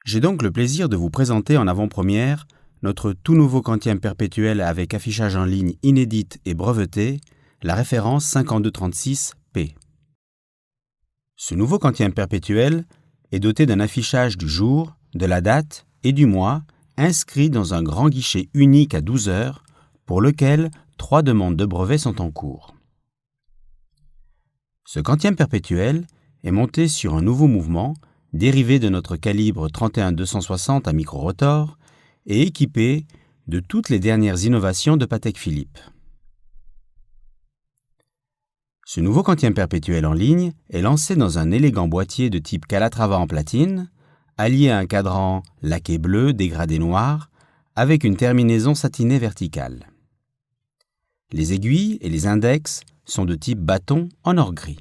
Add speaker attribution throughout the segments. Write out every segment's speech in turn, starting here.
Speaker 1: J'ai donc le plaisir de vous présenter en avant-première notre tout nouveau quantième perpétuel avec affichage en ligne inédite et brevetée, la référence 5236P. Ce nouveau quantième perpétuel est doté d'un affichage du jour, de la date et du mois inscrit dans un grand guichet unique à 12 heures pour lequel 3 demandes de brevet sont en cours. Ce quantième perpétuel est monté sur un nouveau mouvement dérivé de notre calibre 31-260 à micro-rotor et équipé de toutes les dernières innovations de Patek Philippe. Ce nouveau quantième perpétuel en ligne est lancé dans un élégant boîtier de type Calatrava en platine, allié à un cadran laqué bleu dégradé noir, avec une terminaison satinée verticale. Les aiguilles et les index sont de type bâton en or gris.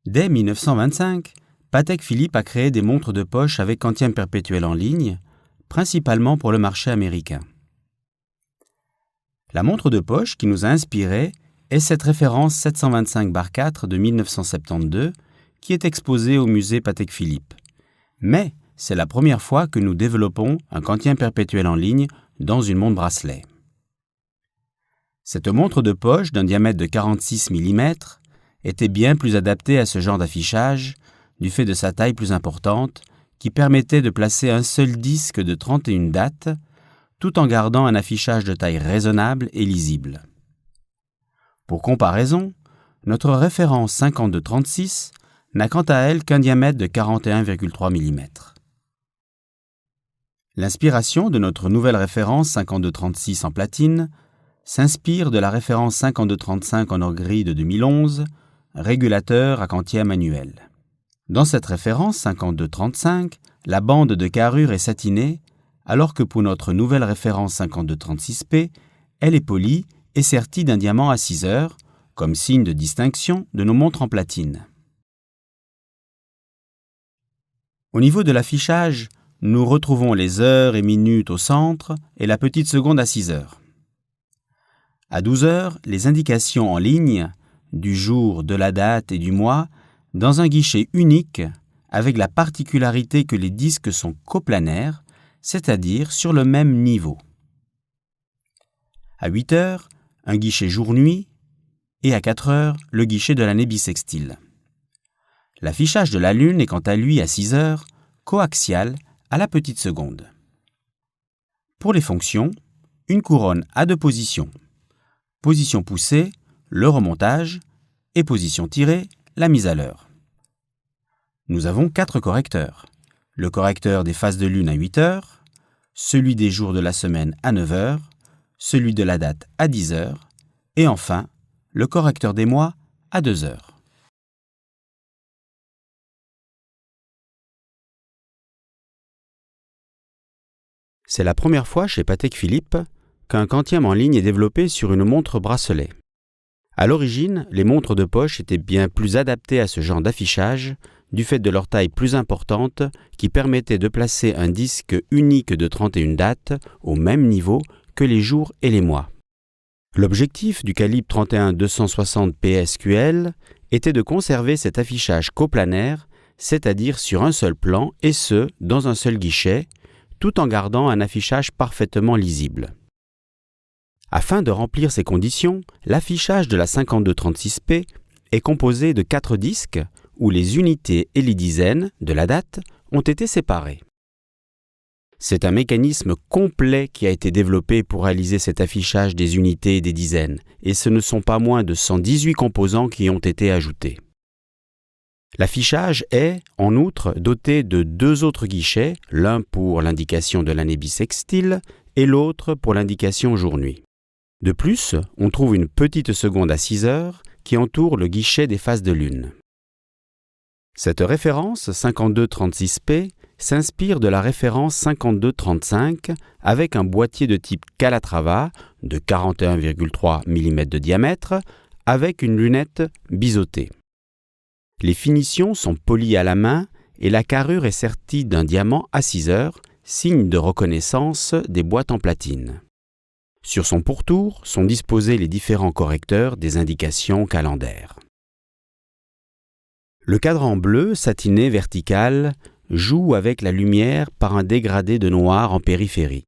Speaker 1: Dès 1925, Patek Philippe a créé des montres de poche avec quantième perpétuel en ligne, principalement pour le marché américain. La montre de poche qui nous a inspirés est cette référence 725-4 de 1972 qui est exposée au musée Patek Philippe. Mais c'est la première fois que nous développons un quantième perpétuel en ligne dans une montre bracelet. Cette montre de poche d'un diamètre de 46 mm était bien plus adaptée à ce genre d'affichage du fait de sa taille plus importante qui permettait de placer un seul disque de 31 dates tout en gardant un affichage de taille raisonnable et lisible. Pour comparaison, notre référence 5236 n'a quant à elle qu'un diamètre de 41,3 mm. L'inspiration de notre nouvelle référence 5236 en platine s'inspire de la référence 5235 en or gris de 2011, régulateur à quantième manuel. Dans cette référence 5235, la bande de carrure est satinée, alors que pour notre nouvelle référence 5236P, elle est polie et sertie d'un diamant à 6 heures, comme signe de distinction de nos montres en platine. Au niveau de l'affichage, nous retrouvons les heures et minutes au centre et la petite seconde à 6 heures. À 12 heures, les indications en ligne du jour, de la date et du mois dans un guichet unique avec la particularité que les disques sont coplanaires, c'est-à-dire sur le même niveau. À 8 heures, un guichet jour-nuit et à 4 heures, le guichet de l'année bissextile. L'affichage de la Lune est quant à lui à 6 heures, coaxial à la petite seconde. Pour les fonctions, une couronne à 2 positions. Position poussée, le remontage, et position tirée, la mise à l'heure. Nous avons 4 correcteurs. Le correcteur des phases de lune à 8 heures, celui des jours de la semaine à 9 heures, celui de la date à 10 heures, et enfin, le correcteur des mois à 2 heures. C'est la première fois chez Patek Philippe qu'un quantième en ligne est développé sur une montre bracelet. À l'origine, les montres de poche étaient bien plus adaptées à ce genre d'affichage du fait de leur taille plus importante qui permettait de placer un disque unique de 31 dates au même niveau que les jours et les mois. L'objectif du calibre 31-260 PSQL était de conserver cet affichage coplanaire, c'est-à-dire sur un seul plan et ce, dans un seul guichet, tout en gardant un affichage parfaitement lisible. Afin de remplir ces conditions, l'affichage de la 5236P est composé de 4 disques où les unités et les dizaines de la date ont été séparés. C'est un mécanisme complet qui a été développé pour réaliser cet affichage des unités et des dizaines, et ce ne sont pas moins de 118 composants qui ont été ajoutés. L'affichage est, en outre, doté de 2 autres guichets, l'un pour l'indication de l'année bissextile et l'autre pour l'indication jour-nuit. De plus, on trouve une petite seconde à 6 heures qui entoure le guichet des phases de lune. Cette référence 5236P s'inspire de la référence 5235 avec un boîtier de type Calatrava de 41,3 mm de diamètre avec une lunette biseautée. Les finitions sont polies à la main et la carrure est sertie d'un diamant à 6 heures, signe de reconnaissance des boîtes en platine. Sur son pourtour sont disposés les différents correcteurs des indications calendaires. Le cadran bleu satiné vertical joue avec la lumière par un dégradé de noir en périphérie.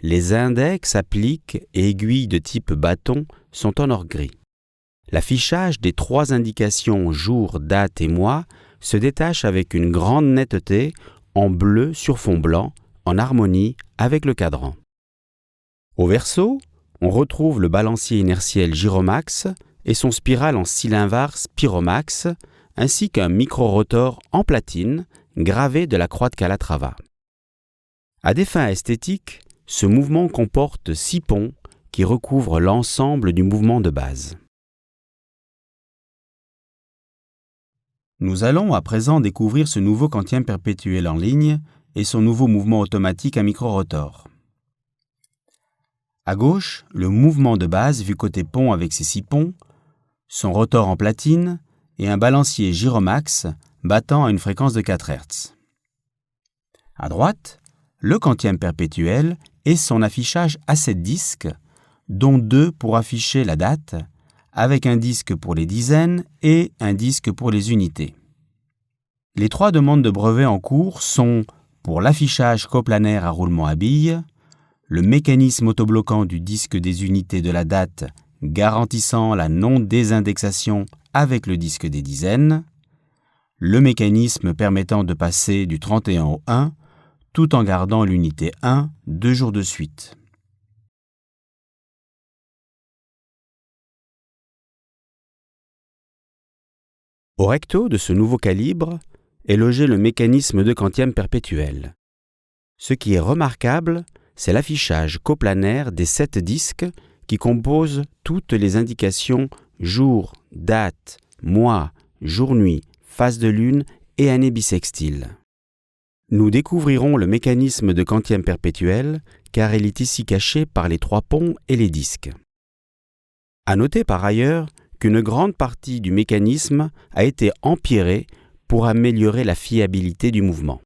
Speaker 1: Les index, appliques et aiguilles de type bâton sont en or gris. L'affichage des 3 indications jour, date et mois se détache avec une grande netteté en bleu sur fond blanc, en harmonie avec le cadran. Au verso, on retrouve le balancier inertiel Gyromax et son spirale en cylindre Spiromax, ainsi qu'un micro-rotor en platine gravé de la croix de Calatrava. À des fins esthétiques, ce mouvement comporte 6 ponts qui recouvrent l'ensemble du mouvement de base. Nous allons à présent découvrir ce nouveau quantième perpétuel en ligne et son nouveau mouvement automatique à micro-rotor. À gauche, le mouvement de base vu côté pont avec ses 6 ponts, son rotor en platine et un balancier Gyromax battant à une fréquence de 4 Hz. À droite, le quantième perpétuel et son affichage à 7 disques, dont 2 pour afficher la date, avec un disque pour les dizaines et un disque pour les unités. Les 3 demandes de brevets en cours sont pour l'affichage coplanaire à roulement à billes, le mécanisme autobloquant du disque des unités de la date garantissant la non-désindexation avec le disque des dizaines, le mécanisme permettant de passer du 31 au 1 tout en gardant l'unité 1 2 jours de suite. Au recto de ce nouveau calibre est logé le mécanisme de quantième perpétuel. Ce qui est remarquable, c'est l'affichage coplanaire des 7 disques qui composent toutes les indications jour, date, mois, jour-nuit, phase de lune et année bissextile. Nous découvrirons le mécanisme de quantième perpétuel car il est ici caché par les 3 ponts et les disques. À noter par ailleurs qu'une grande partie du mécanisme a été empirée pour améliorer la fiabilité du mouvement.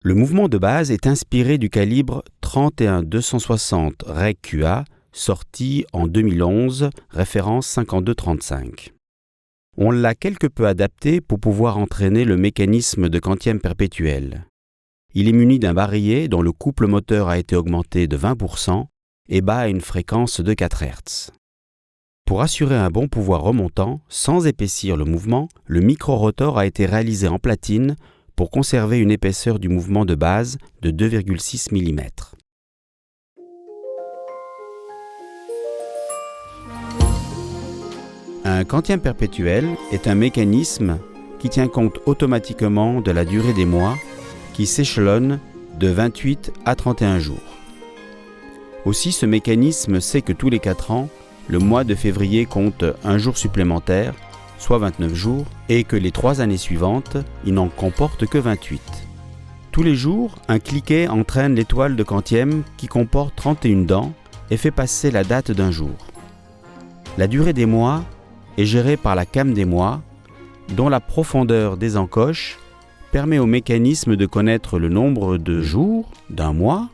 Speaker 1: Le mouvement de base est inspiré du calibre 31-260 Reg QA, sorti en 2011, référence 5235. On l'a quelque peu adapté pour pouvoir entraîner le mécanisme de quantième perpétuel. Il est muni d'un barillet dont le couple moteur a été augmenté de 20% et bat à une fréquence de 4 Hz. Pour assurer un bon pouvoir remontant, sans épaissir le mouvement, le micro-rotor a été réalisé en platine pour conserver une épaisseur du mouvement de base de 2,6 mm. Un quantième perpétuel est un mécanisme qui tient compte automatiquement de la durée des mois qui s'échelonne de 28 à 31 jours. Aussi, ce mécanisme sait que tous les 4 ans, le mois de février compte un jour supplémentaire, soit 29 jours, et que les 3 années suivantes, il n'en comporte que 28. Tous les jours, un cliquet entraîne l'étoile de quantième qui comporte 31 dents et fait passer la date d'un jour. La durée des mois est gérée par la came des mois, dont la profondeur des encoches permet au mécanisme de connaître le nombre de jours d'un mois,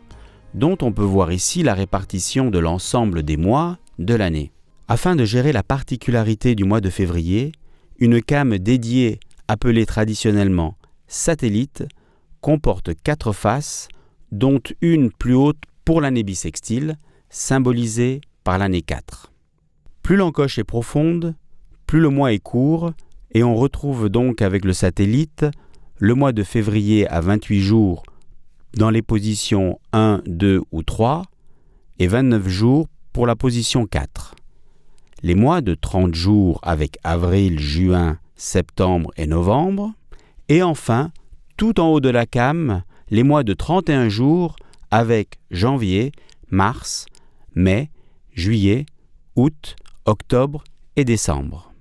Speaker 1: dont on peut voir ici la répartition de l'ensemble des mois de l'année. Afin de gérer la particularité du mois de février, une came dédiée, appelée traditionnellement satellite, comporte 4 faces, dont une plus haute pour l'année bissextile, symbolisée par l'année 4. Plus l'encoche est profonde, plus le mois est court, et on retrouve donc avec le satellite le mois de février à 28 jours dans les positions 1, 2 ou 3, et 29 jours pour la position 4. Les mois de 30 jours avec avril, juin, septembre et novembre, et enfin, tout en haut de la came, les mois de 31 jours avec janvier, mars, mai, juillet, août, octobre et décembre.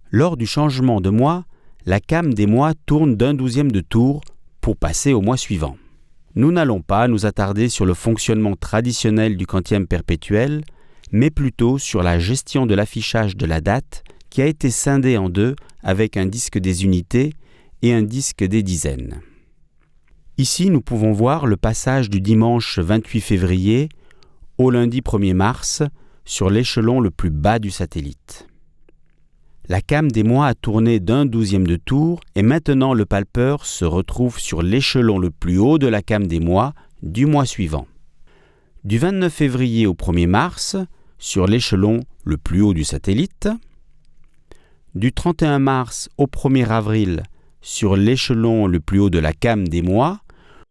Speaker 1: Lors du changement de mois, la came des mois tourne d'un 12e de tour pour passer au mois suivant. Nous n'allons pas nous attarder sur le fonctionnement traditionnel du quantième perpétuel, mais plutôt sur la gestion de l'affichage de la date qui a été scindé en 2 avec un disque des unités et un disque des dizaines. Ici, nous pouvons voir le passage du dimanche 28 février au lundi 1er mars sur l'échelon le plus bas du satellite. La came des mois a tourné d'1/12 de tour et maintenant le palpeur se retrouve sur l'échelon le plus haut de la came des mois du mois suivant. Du 29 février au 1er mars, sur l'échelon le plus haut du satellite. Du 31 mars au 1er avril, sur l'échelon le plus haut de la came des mois,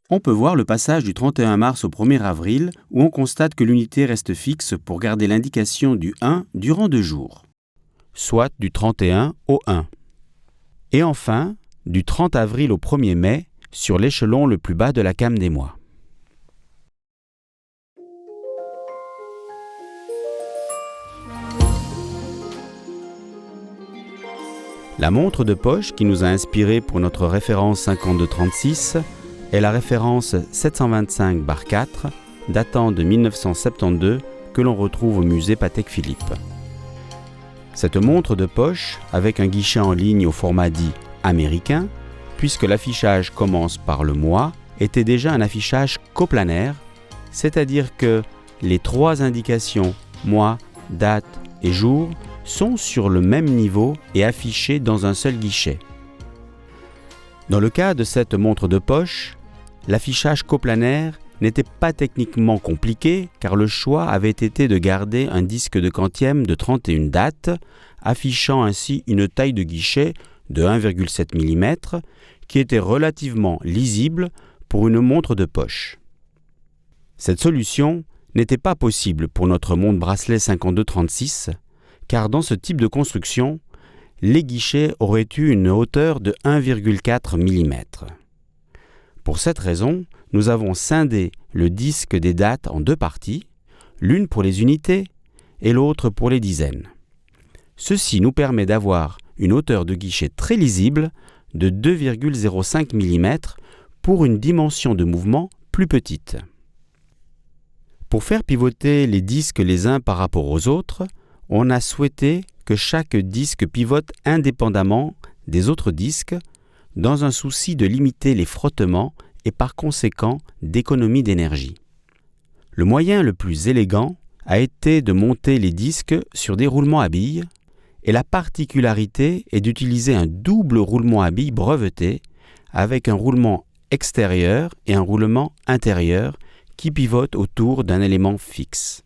Speaker 1: on peut voir le passage du 31 mars au 1er avril où on constate que l'unité reste fixe pour garder l'indication du 1 durant 2 jours, soit du 31 au 1. Et enfin, du 30 avril au 1er mai, sur l'échelon le plus bas de la came des mois. La montre de poche qui nous a inspiré pour notre référence 5236 est la référence 725/4 datant de 1972 que l'on retrouve au musée Patek Philippe. Cette montre de poche, avec un guichet en ligne au format dit américain, puisque l'affichage commence par le mois, était déjà un affichage coplanaire, c'est-à-dire que les 3 indications mois, date et jour sont sur le même niveau et affichées dans un seul guichet. Dans le cas de cette montre de poche, l'affichage coplanaire n'était pas techniquement compliqué car le choix avait été de garder un disque de quantième de 31 dates, affichant ainsi une taille de guichet de 1,7 mm qui était relativement lisible pour une montre de poche. Cette solution n'était pas possible pour notre montre bracelet 5236 car dans ce type de construction, les guichets auraient eu une hauteur de 1,4 mm. Pour cette raison, nous avons scindé le disque des dates en 2 parties, l'une pour les unités et l'autre pour les dizaines. Ceci nous permet d'avoir une hauteur de guichet très lisible de 2,05 mm pour une dimension de mouvement plus petite. Pour faire pivoter les disques les uns par rapport aux autres, on a souhaité que chaque disque pivote indépendamment des autres disques dans un souci de limiter les frottements et par conséquent d'économie d'énergie. Le moyen le plus élégant a été de monter les disques sur des roulements à billes et la particularité est d'utiliser un double roulement à billes breveté avec un roulement extérieur et un roulement intérieur qui pivote autour d'un élément fixe.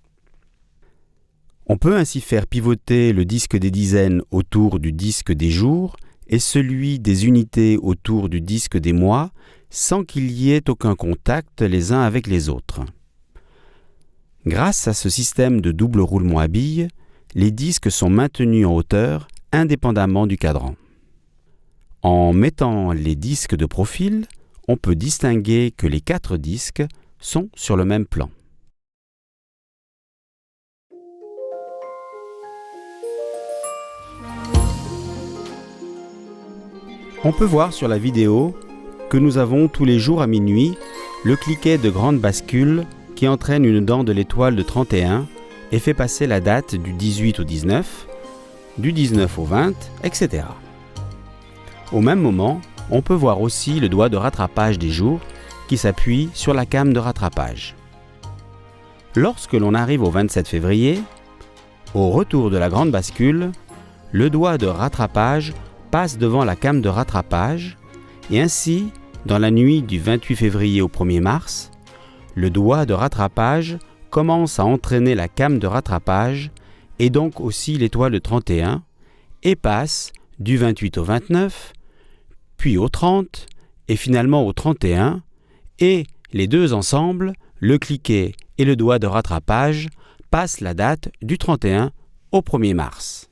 Speaker 1: On peut ainsi faire pivoter le disque des dizaines autour du disque des jours et celui des unités autour du disque des mois sans qu'il y ait aucun contact les uns avec les autres. Grâce à ce système de double roulement à billes, les disques sont maintenus en hauteur indépendamment du cadran. En mettant les disques de profil, on peut distinguer que les 4 disques sont sur le même plan. On peut voir sur la vidéo que nous avons tous les jours à minuit le cliquet de grande bascule qui entraîne une dent de l'étoile de 31 et fait passer la date du 18 au 19, du 19 au 20, etc. Au même moment, on peut voir aussi le doigt de rattrapage des jours qui s'appuie sur la came de rattrapage. Lorsque l'on arrive au 27 février, au retour de la grande bascule, le doigt de rattrapage passe devant la came de rattrapage et ainsi, dans la nuit du 28 février au 1er mars, le doigt de rattrapage commence à entraîner la came de rattrapage et donc aussi l'étoile de 31 et passe du 28 au 29, puis au 30 et finalement au 31 et les deux ensemble, le cliquet et le doigt de rattrapage, passent la date du 31 au 1er mars.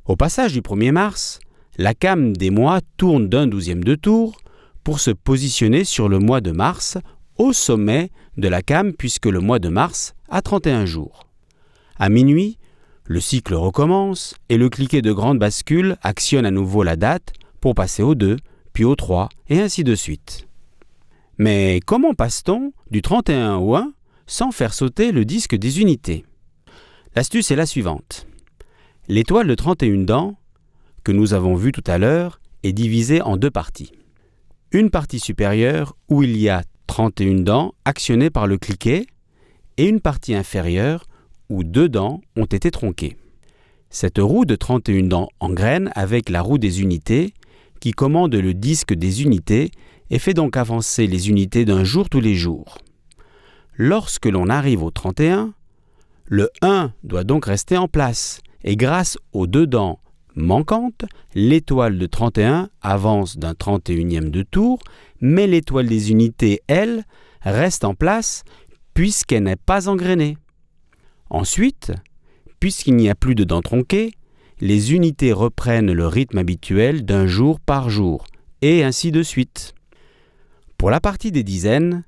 Speaker 1: Au passage du 1er mars, la came des mois tourne d'1/12 de tour pour se positionner sur le mois de mars au sommet de la came puisque le mois de mars a 31 jours. À minuit, le cycle recommence et le cliquet de grande bascule actionne à nouveau la date pour passer au 2, puis au 3 et ainsi de suite. Mais comment passe-t-on du 31 au 1 sans faire sauter le disque des unités? L'astuce est la suivante. L'étoile de 31 dents, que nous avons vue tout à l'heure, est divisée en 2 parties. Une partie supérieure où il y a 31 dents actionnées par le cliquet et une partie inférieure où 2 dents ont été tronquées. Cette roue de 31 dents engraine avec la roue des unités qui commande le disque des unités et fait donc avancer les unités d'un jour tous les jours. Lorsque l'on arrive au 31, le 1 doit donc rester en place et grâce aux 2 dents manquantes, l'étoile de 31 avance d'un 31e de tour, mais l'étoile des unités, elle, reste en place puisqu'elle n'est pas engrainée. Ensuite, puisqu'il n'y a plus de dents tronquées, les unités reprennent le rythme habituel d'un jour par jour, et ainsi de suite. Pour la partie des dizaines,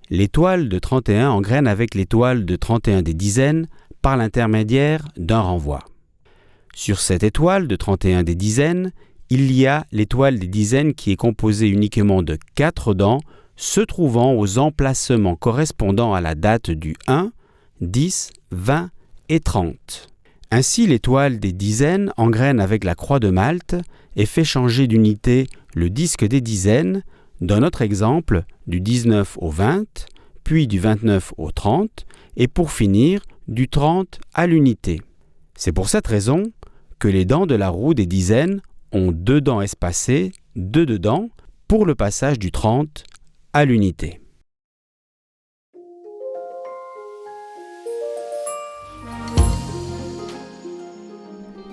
Speaker 1: l'étoile de 31 engraine avec l'étoile de 31 des dizaines par l'intermédiaire d'un renvoi. Sur cette étoile de 31 des dizaines, il y a l'étoile des dizaines qui est composée uniquement de 4 dents se trouvant aux emplacements correspondant à la date du 1, 10, 20 et 30. Ainsi, l'étoile des dizaines engraine avec la croix de Malte et fait changer d'unité le disque des dizaines, dans notre exemple du 19 au 20, puis du 29 au 30, et pour finir du 30 à l'unité. C'est pour cette raison que les dents de la roue des dizaines ont 2 dents espacées, 2 dedans, pour le passage du 30 à l'unité.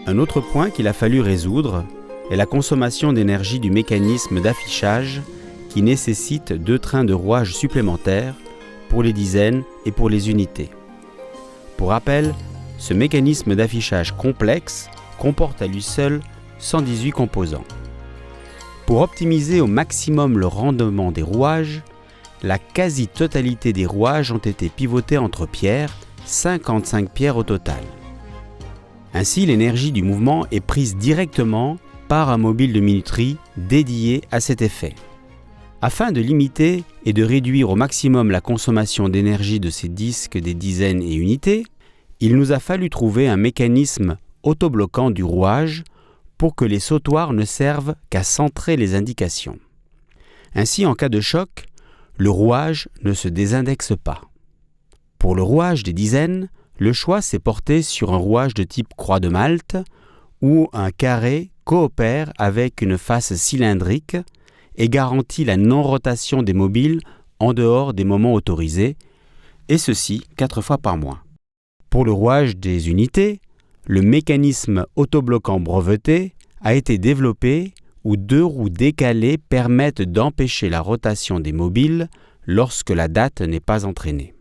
Speaker 1: Un autre point qu'il a fallu résoudre est la consommation d'énergie du mécanisme d'affichage qui nécessite 2 trains de rouage supplémentaires pour les dizaines et pour les unités. Pour rappel, ce mécanisme d'affichage complexe comporte à lui seul 118 composants. Pour optimiser au maximum le rendement des rouages, la quasi-totalité des rouages ont été pivotés entre pierres, 55 pierres au total. Ainsi, l'énergie du mouvement est prise directement par un mobile de minuterie dédié à cet effet. Afin de limiter et de réduire au maximum la consommation d'énergie de ces disques des dizaines et unités, il nous a fallu trouver un mécanisme autobloquant du rouage pour que les sautoirs ne servent qu'à centrer les indications. Ainsi, en cas de choc, le rouage ne se désindexe pas. Pour le rouage des dizaines, le choix s'est porté sur un rouage de type croix de Malte où un carré coopère avec une face cylindrique et garantit la non-rotation des mobiles en dehors des moments autorisés, et ceci 4 fois par mois. Pour le rouage des unités, le mécanisme autobloquant breveté a été développé où 2 roues décalées permettent d'empêcher la rotation des mobiles lorsque la date n'est pas entraînée.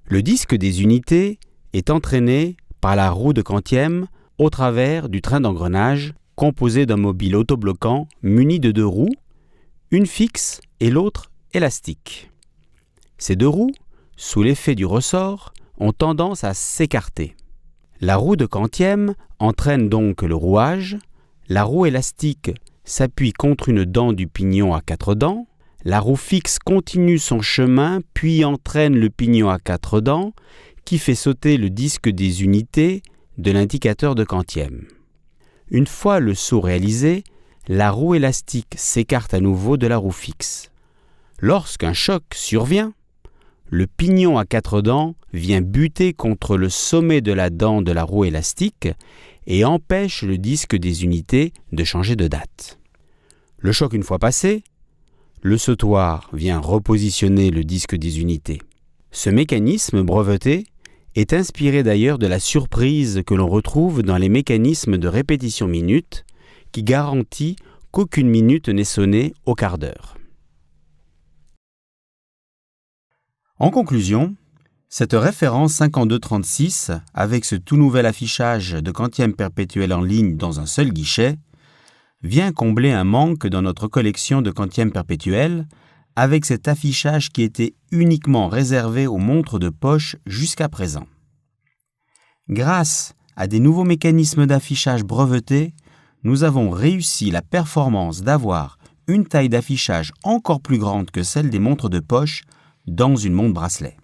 Speaker 1: Le disque des unités est entraîné par la roue de quantième au travers du train d'engrenage composé d'un mobile autobloquant muni de 2 roues, une fixe et l'autre élastique. Ces 2 roues, sous l'effet du ressort, ont tendance à s'écarter. La roue de quantième entraîne donc le rouage, la roue élastique s'appuie contre une dent du pignon à 4 dents, la roue fixe continue son chemin puis entraîne le pignon à 4 dents qui fait sauter le disque des unités de l'indicateur de quantième. Une fois le saut réalisé, la roue élastique s'écarte à nouveau de la roue fixe. Lorsqu'un choc survient, le pignon à 4 dents vient buter contre le sommet de la dent de la roue élastique et empêche le disque des unités de changer de date. Le choc une fois passé, le sautoir vient repositionner le disque des unités. Ce mécanisme breveté est inspiré d'ailleurs de la surprise que l'on retrouve dans les mécanismes de répétition minute qui garantit qu'aucune minute n'est sonnée au quart d'heure. En conclusion, cette référence 5236, avec ce tout nouvel affichage de quantième perpétuel en ligne dans un seul guichet, vient combler un manque dans notre collection de quantième perpétuel, avec cet affichage qui était uniquement réservé aux montres de poche jusqu'à présent. Grâce à des nouveaux mécanismes d'affichage brevetés, nous avons réussi la performance d'avoir une taille d'affichage encore plus grande que celle des montres de poche dans une montre bracelet.